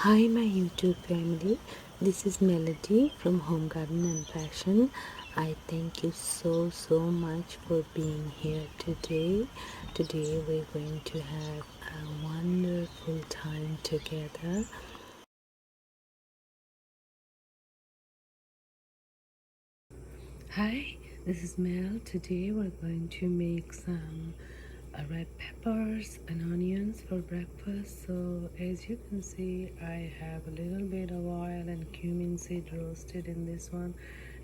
Hi my YouTube family, this is Melody from Home Garden and Fashion. I thank you so much for being here today. Today we're going to have a wonderful time together. Hi, this is Mel. Today we're going to make some red peppers and onions for breakfast. So as you can see, I have a little bit of oil and cumin seed roasted in this one,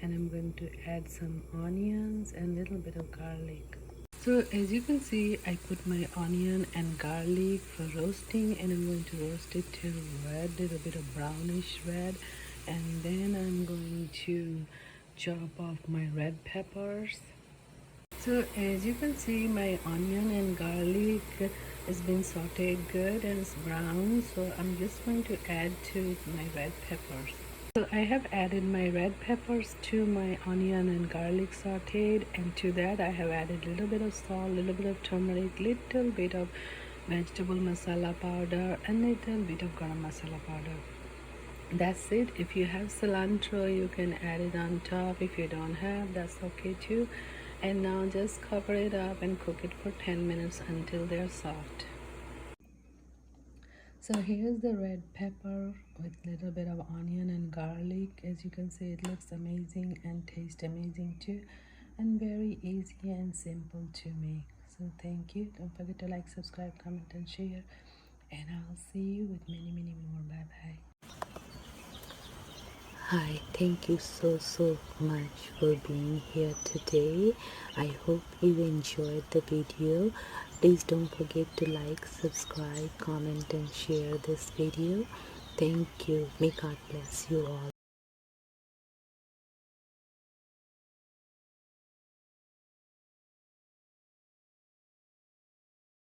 and I'm going to add some onions and a little bit of garlic. So as you can see, I put my onion and garlic for roasting, and I'm going to roast it till red, little bit of brownish red, and then I'm going to chop off my red peppers. So as you can see, my onion and garlic has been sauteed good and it's brown, so I'm just going to add to my red peppers. So I have added my red peppers to my onion and garlic sauteed, and to that I have added a little bit of salt, little bit of turmeric, little bit of vegetable masala powder, and little bit of garam masala powder. That's it. If you have cilantro, you can add it on top. If you don't have, that's okay too. And now just cover it up and cook it for 10 minutes until they're soft. So here's the red pepper with little bit of onion and garlic. As you can see, it looks amazing and tastes amazing too, and very easy and simple to make. So thank you. Don't forget to like, subscribe, comment and share, and I'll see you with many more. Bye bye. Hi, thank you so much for being here today. I hope you enjoyed the video. Please don't forget to like, subscribe, comment and share this video. Thank you. May God bless you all.